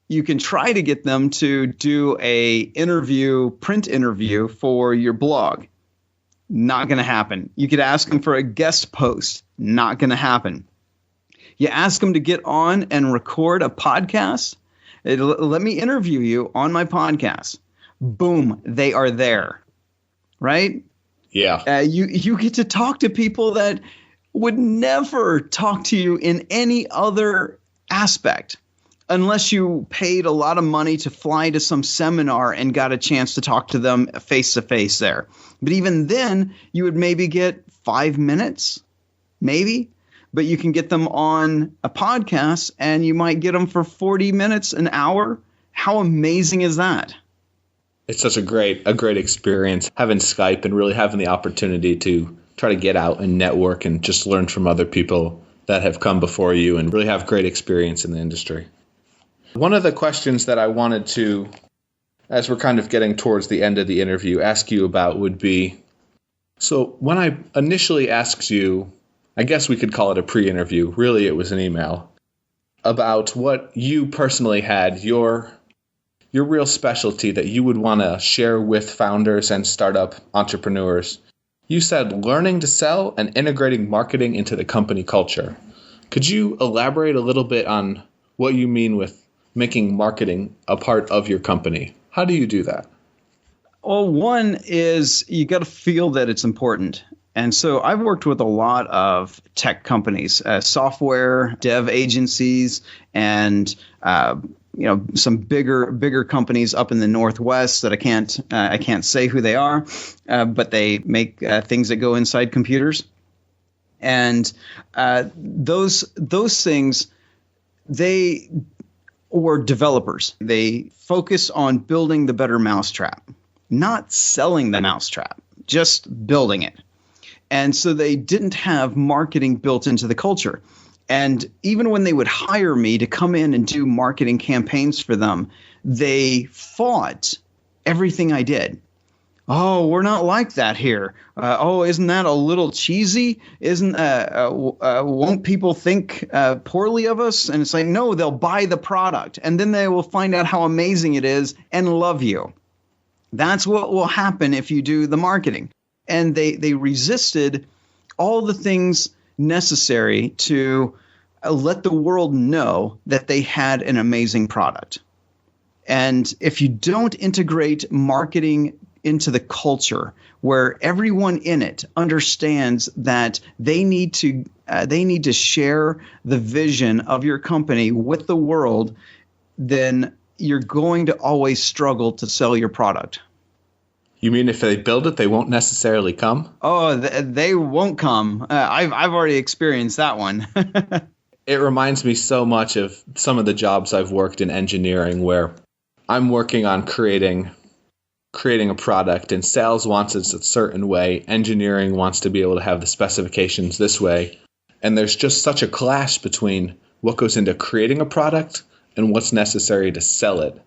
You can try to get them to do a print interview for your blog. Not going to happen. You could ask them for a guest post. Not going to happen. You ask them to get on and record a podcast. Let me interview you on my podcast. Boom, they are there, right?
Yeah.
You get to talk to people that would never talk to you in any other aspect unless you paid a lot of money to fly to some seminar and got a chance to talk to them face to face there. But even then, you would maybe get 5 minutes, maybe. But you can get them on a podcast and you might get them for 40 minutes, an hour. How amazing is that?
It's such a great experience having Skype and really having the opportunity to try to get out and network and just learn from other people that have come before you and really have great experience in the industry. One of the questions that I wanted to, as we're kind of getting towards the end of the interview, ask you about would be, so when I initially asked you, I guess we could call it a pre-interview. Really, it was an email about what you personally had, your real specialty that you would want to share with founders and startup entrepreneurs. You said learning to sell and integrating marketing into the company culture. Could you elaborate a little bit on what you mean with making marketing a part of your company? How do you do that?
Well, one is you got to feel that it's important. And so I've worked with a lot of tech companies, software dev agencies, and some bigger companies up in the Northwest that I can't say who they are, but they make things that go inside computers. And those things, they were developers. They focus on building the better mousetrap, not selling the mousetrap, just building it. And so they didn't have marketing built into the culture. And even when they would hire me to come in and do marketing campaigns for them, they fought everything I did. Oh, we're not like that here. Isn't that a little cheesy? Won't people think poorly of us? And it's like, no, they'll buy the product and then they will find out how amazing it is and love you. That's what will happen if you do the marketing. And they resisted all the things necessary to let the world know that they had an amazing product. And if you don't integrate marketing into the culture where everyone in it understands that they need to share the vision of your company with the world, then you're going to always struggle to sell your product.
You mean if they build it, they won't necessarily come?
Oh, they won't come. I've already experienced that one.
It reminds me so much of some of the jobs I've worked in engineering where I'm working on creating creating a product and sales wants it a certain way, engineering wants to be able to have the specifications this way. And there's just such a clash between what goes into creating a product and what's necessary to sell it.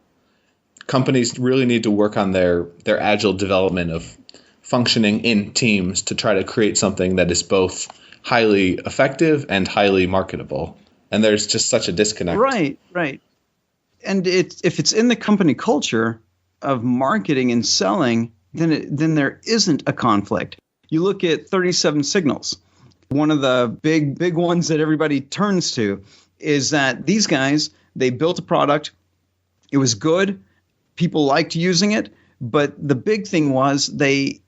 Companies really need to work on their agile development of functioning in teams to try to create something that is both highly effective and highly marketable. And there's just such a disconnect.
Right. And if it's in the company culture of marketing and selling, then there isn't a conflict. You look at 37 Signals. One of the big ones that everybody turns to is that these guys, they built a product. It was good. People liked using it. But the big thing was they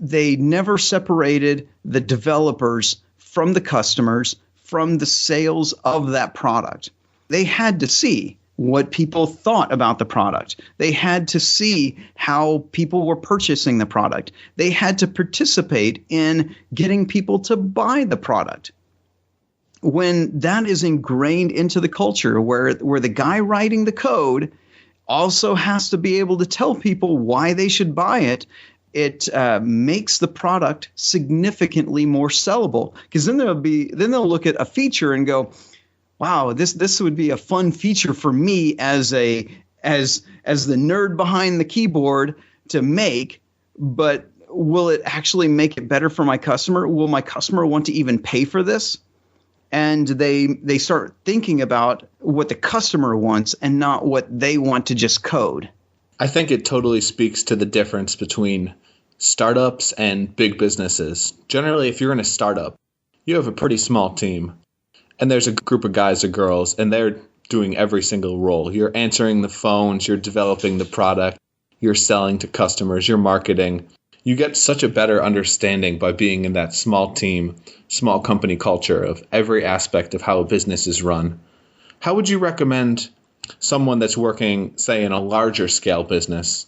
never separated the developers from the customers, from the sales of that product. They had to see what people thought about the product. They had to see how people were purchasing the product. They had to participate in getting people to buy the product. When that is ingrained into the culture where the guy writing the code also has to be able to tell people why they should buy it, it makes the product significantly more sellable. Because then they'll look at a feature and go, wow, this would be a fun feature for me as the nerd behind the keyboard to make, but will it actually make it better for my customer? Will my customer want to even pay for this? And they start thinking about what the customer wants and not what they want to just code.
I think it totally speaks to the difference between startups and big businesses. Generally, if you're in a startup, you have a pretty small team. And there's a group of guys or girls, and they're doing every single role. You're answering the phones, you're developing the product, you're selling to customers, you're marketing. You get such a better understanding by being in that small team, small company culture of every aspect of how a business is run. How would you recommend someone that's working, say, in a larger scale business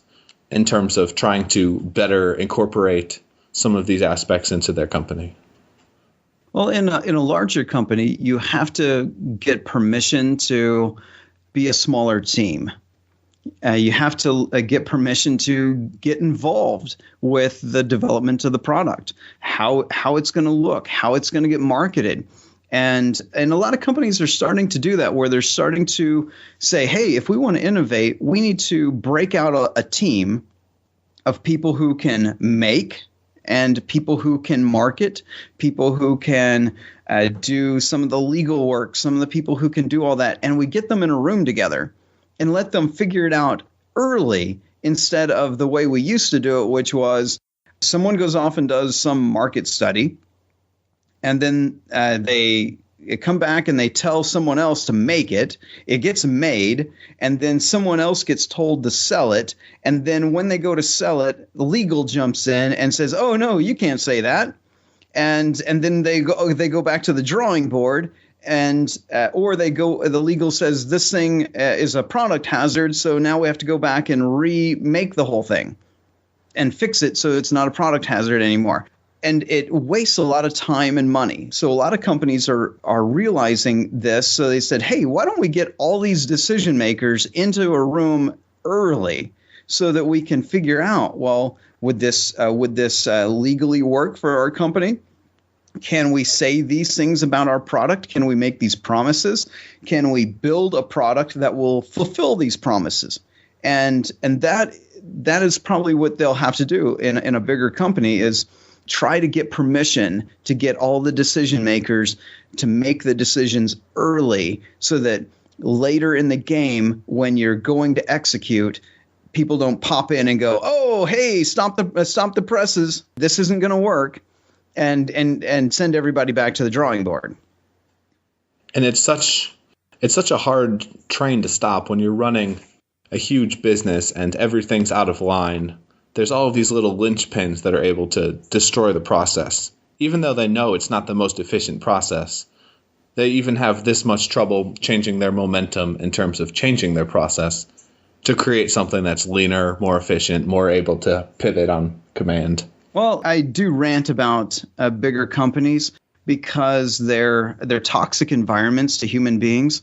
in terms of trying to better incorporate some of these aspects into their company?
Well, in a larger company, you have to get permission to be a smaller team. You have to get permission to get involved with the development of the product, how it's going to look, how it's going to get marketed. And a lot of companies are starting to do that, where they're starting to say, hey, if we want to innovate, we need to break out a team of people who can make and people who can market, people who can do some of the legal work, some of the people who can do all that. And we get them in a room together and let them figure it out early instead of the way we used to do it, which was someone goes off and does some market study, and then they come back and they tell someone else to make it. It gets made, and then someone else gets told to sell it. And then when they go to sell it, the legal jumps in and says, "Oh no, you can't say that." And then they go back to the drawing board, and the legal says this thing is a product hazard, so now we have to go back and remake the whole thing and fix it so it's not a product hazard anymore. And it wastes a lot of time and money. So a lot of companies are realizing this. So they said, hey, why don't we get all these decision makers into a room early so that we can figure out, well, would this legally work for our company? Can we say these things about our product? Can we make these promises? Can we build a product that will fulfill these promises? And that is probably what they'll have to do in a bigger company, is try to get permission to get all the decision makers to make the decisions early, so that later in the game, when you're going to execute, people don't pop in and go, oh, hey, stop the presses. This isn't going to work. And send everybody back to the drawing board.
And it's such a hard train to stop when you're running a huge business and everything's out of line. There's all of these little linchpins that are able to destroy the process. Even though they know it's not the most efficient process, they even have this much trouble changing their momentum in terms of changing their process to create something that's leaner, more efficient, more able to pivot on command.
Well, I do rant about bigger companies because they're toxic environments to human beings.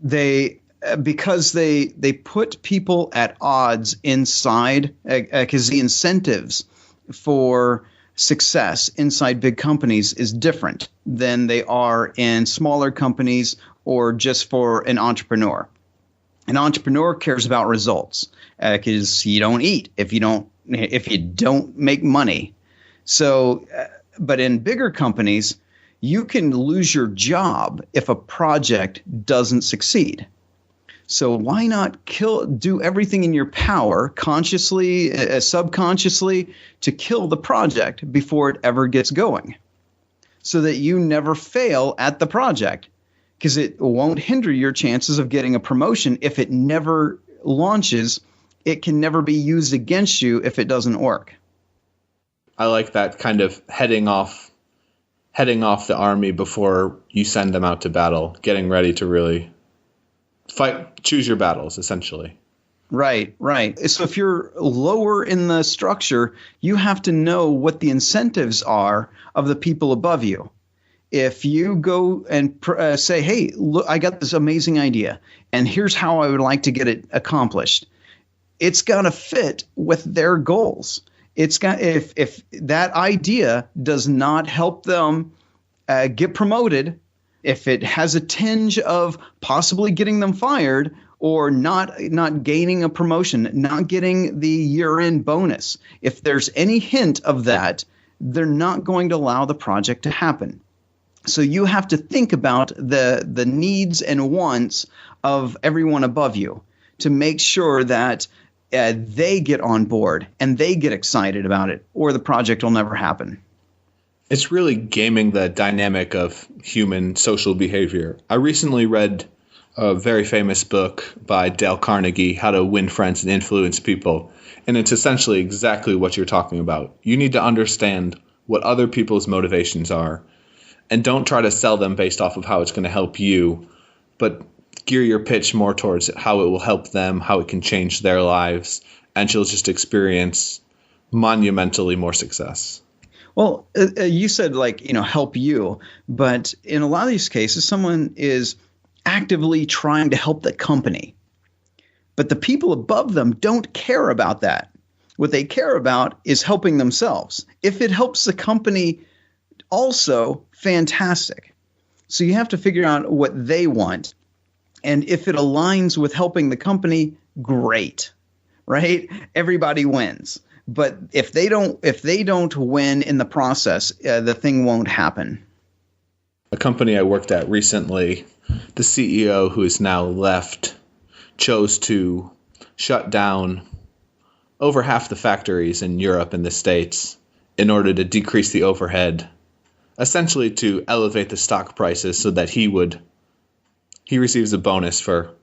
They because they put people at odds inside, because the incentives for success inside big companies is different than they are in smaller companies or just for an entrepreneur. An entrepreneur cares about results because you don't eat if you don't make money. So, but in bigger companies, you can lose your job if a project doesn't succeed. So why not do everything in your power, consciously, subconsciously, to kill the project before it ever gets going, so that you never fail at the project, because it won't hinder your chances of getting a promotion. If it never launches, it can never be used against you if it doesn't work.
I like that kind of heading off the army before you send them out to battle, getting ready to really fight, choose your battles, essentially.
Right. So if you're lower in the structure, you have to know what the incentives are of the people above you. If you go and say, hey, look, I got this amazing idea, and here's how I would like to get it accomplished, it's got to fit with their goals. It's got, if that idea does not help them get promoted, if it has a tinge of possibly getting them fired or not gaining a promotion, not getting the year-end bonus, if there's any hint of that, they're not going to allow the project to happen. So you have to think about the needs and wants of everyone above you to make sure that they get on board and they get excited about it, or the project will never happen.
It's really gaming the dynamic of human social behavior. I recently read a very famous book by Dale Carnegie, How to Win Friends and Influence People, and it's essentially exactly what you're talking about. You need to understand what other people's motivations are, and don't try to sell them based off of how it's going to help you, but gear your pitch more towards how it will help them, how it can change their lives, and you'll just experience monumentally more success.
Well, you said help you, but in a lot of these cases, someone is actively trying to help the company, but the people above them don't care about that. What they care about is helping themselves. If it helps the company also, fantastic. So you have to figure out what they want. And if it aligns with helping the company, great, right? Everybody wins. But if they don't win in the process, the thing won't happen.
A company I worked at recently, the CEO, who is now left, chose to shut down over half the factories in Europe and the States in order to decrease the overhead, essentially to elevate the stock prices so that he receives a bonus for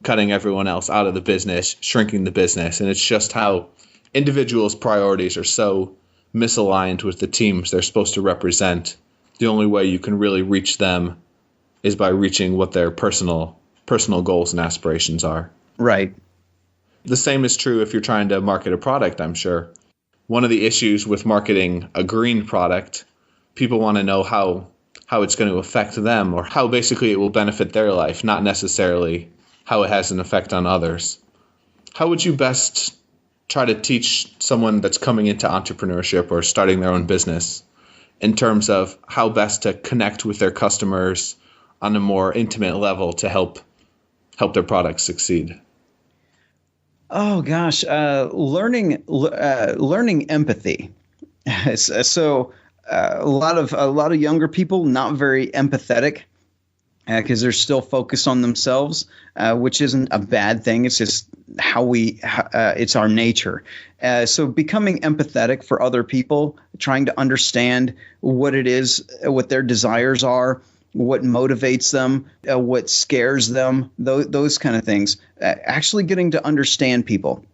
cutting everyone else out of the business, shrinking the business. And it's just how individuals' priorities are so misaligned with the teams they're supposed to represent. The only way you can really reach them is by reaching what their personal goals and aspirations are.
Right.
The same is true if you're trying to market a product, I'm sure. One of the issues with marketing a green product, people want to know how it's going to affect them, or how basically it will benefit their life, not necessarily how it has an effect on others. How would you best try to teach someone that's coming into entrepreneurship or starting their own business in terms of how best to connect with their customers on a more intimate level to help their products succeed?
Oh gosh, learning empathy. So a lot of younger people not very empathetic because they're still focused on themselves, which isn't a bad thing. It's just it's our nature. So becoming empathetic for other people, trying to understand what it is, what their desires are, what motivates them, what scares them, those kind of things. Actually getting to understand people,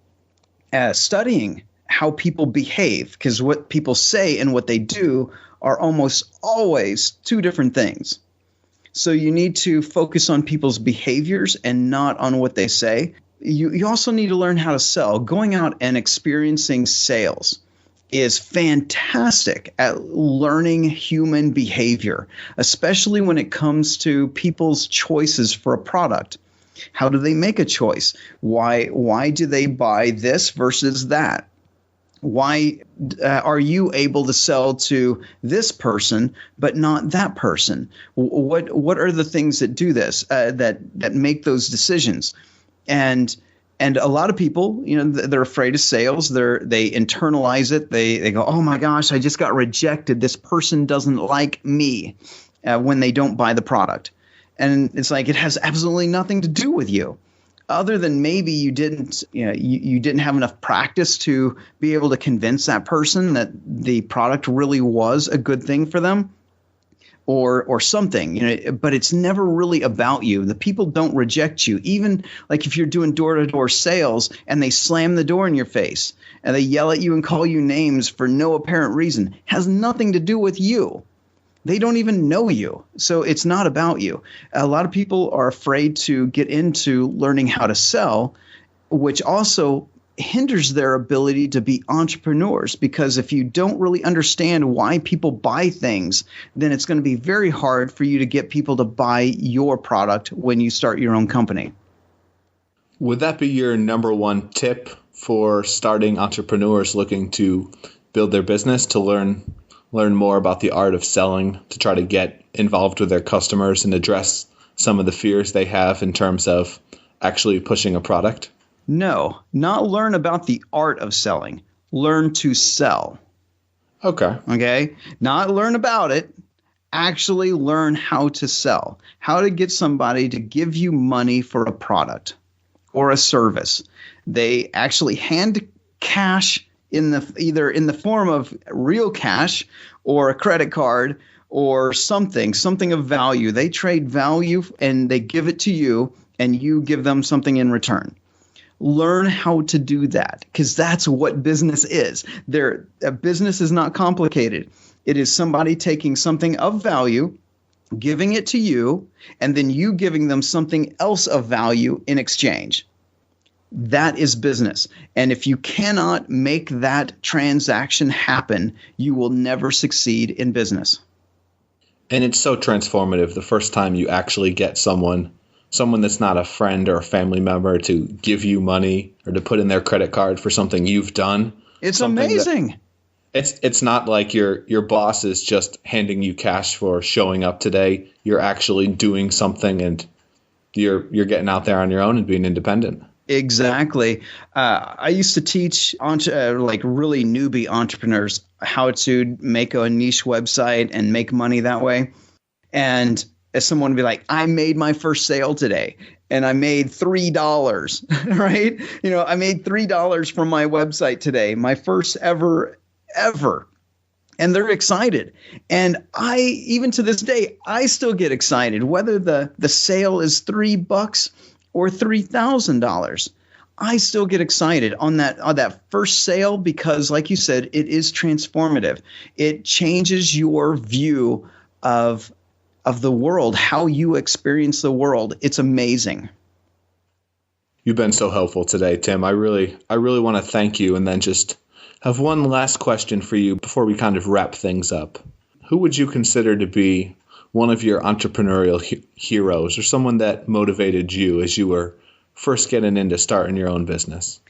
studying how people behave, because what people say and what they do are almost always two different things. So you need to focus on people's behaviors and not on what they say. You also need to learn how to sell. Going out and experiencing sales is fantastic at learning human behavior, especially when it comes to people's choices for a product. How do they make a choice? Why do they buy this versus that? Why are you able to sell to this person but not that person? What are the things that do this, that make those decisions? And a lot of people, they're afraid of sales. They internalize it. They go, oh my gosh, I just got rejected. This person doesn't like me, when they don't buy the product. And it's like, it has absolutely nothing to do with you. Other than maybe you didn't have enough practice to be able to convince that person that the product really was a good thing for them, or something, but it's never really about you. The people don't reject you. Even like if you're doing door-to-door sales and they slam the door in your face and they yell at you and call you names for no apparent reason, has nothing to do with you. They don't even know you. So it's not about you. A lot of people are afraid to get into learning how to sell, which also hinders their ability to be entrepreneurs, because if you don't really understand why people buy things, then it's going to be very hard for you to get people to buy your product when you start your own company.
Would that be your number one tip for starting entrepreneurs looking to build their business, to learn more about the art of selling, to try to get involved with their customers and address some of the fears they have in terms of actually pushing a product?
No, not learn about the art of selling. Learn to sell. Okay? Not learn about it. Actually learn how to sell. How to get somebody to give you money for a product or a service. They actually hand cash either in the form of real cash or a credit card or something of value. They trade value and they give it to you, and you give them something in return. Learn how to do that, because that's what business is. A business is not complicated. It is somebody taking something of value, giving it to you, and then you giving them something else of value in exchange. That is business. And if you cannot make that transaction happen, you will never succeed in business.
And it's so transformative the first time you actually get someone that's not a friend or a family member to give you money or to put in their credit card for something you've done.
It's amazing.
It's not like your boss is just handing you cash for showing up today. You're actually doing something, and you're getting out there on your own and being independent.
Exactly. I used to teach really newbie entrepreneurs how to make a niche website and make money that way. And as someone would be like, I made my first sale today and I made $3, right? I made $3 from my website today, my first ever. And they're excited. And even to this day, I still get excited, whether the sale is $3 or $3,000. I still get excited on that first sale, because like you said, it is transformative. It changes your view of the world, how you experience the world. It's amazing.
You've been so helpful today, Tim. I really want to thank you, and then just have one last question for you before we kind of wrap things up. Who would you consider to be one of your entrepreneurial heroes, or someone that motivated you as you were first getting into starting your own business?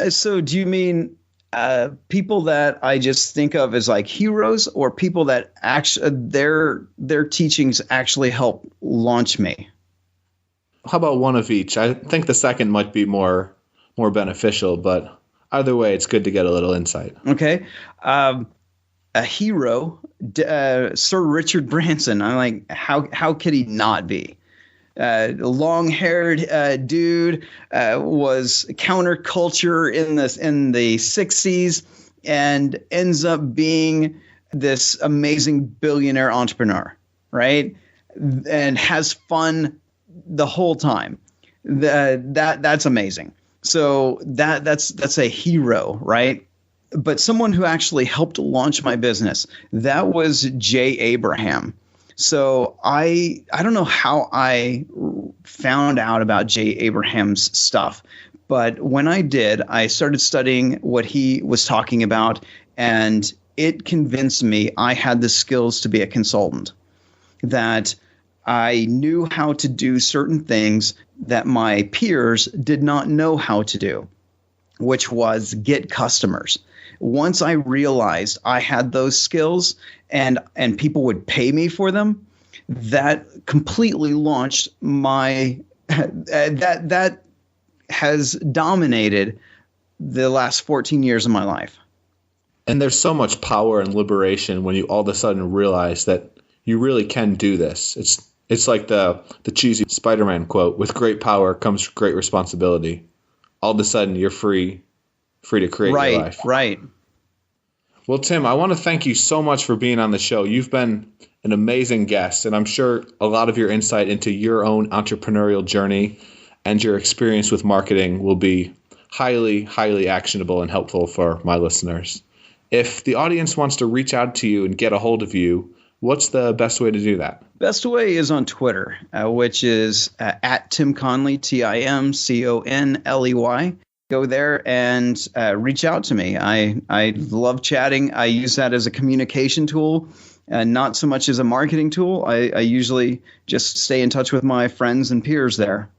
So do you mean people that I just think of as like heroes, or people that actually their teachings actually help launch me?
How about one of each? I think the second might be more beneficial, but either way, it's good to get a little insight.
Okay. A hero, Sir Richard Branson. I'm like, how could he not be? Long-haired dude, was counterculture in the 60s, and ends up being this amazing billionaire entrepreneur, right? And has fun the whole time. That's amazing. So that's a hero, right? But someone who actually helped launch my business, that was Jay Abraham. So I don't know how I found out about Jay Abraham's stuff, but when I did, I started studying what he was talking about, and it convinced me I had the skills to be a consultant, that I knew how to do certain things that my peers did not know how to do, which was get customers. Once I realized I had those skills and people would pay me for them, that completely launched my that has dominated the last 14 years of my life.
And there's so much power and liberation when you all of a sudden realize that you really can do this. It's like the cheesy Spider-Man quote, with great power comes great responsibility. All of a sudden you're free to create your life.
Right.
Well, Tim, I want to thank you so much for being on the show. You've been an amazing guest, and I'm sure a lot of your insight into your own entrepreneurial journey and your experience with marketing will be highly, highly actionable and helpful for my listeners. If the audience wants to reach out to you and get a hold of you, what's the best way to do that?
Best way is on Twitter, which is at Tim Conley, TimConley. Go there and reach out to me. I love chatting. I use that as a communication tool, not so much as a marketing tool. I usually just stay in touch with my friends and peers there.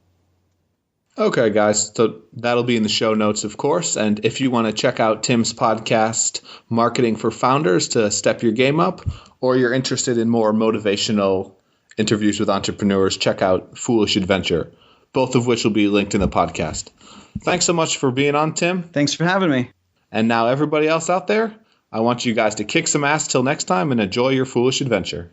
Okay, guys, so that'll be in the show notes, of course. And if you want to check out Tim's podcast, Marketing for Founders, to step your game up, or you're interested in more motivational interviews with entrepreneurs, check out Foolish Adventure, both of which will be linked in the podcast. Thanks so much for being on, Tim.
Thanks for having me.
And now everybody else out there, I want you guys to kick some ass till next time and enjoy your foolish adventure.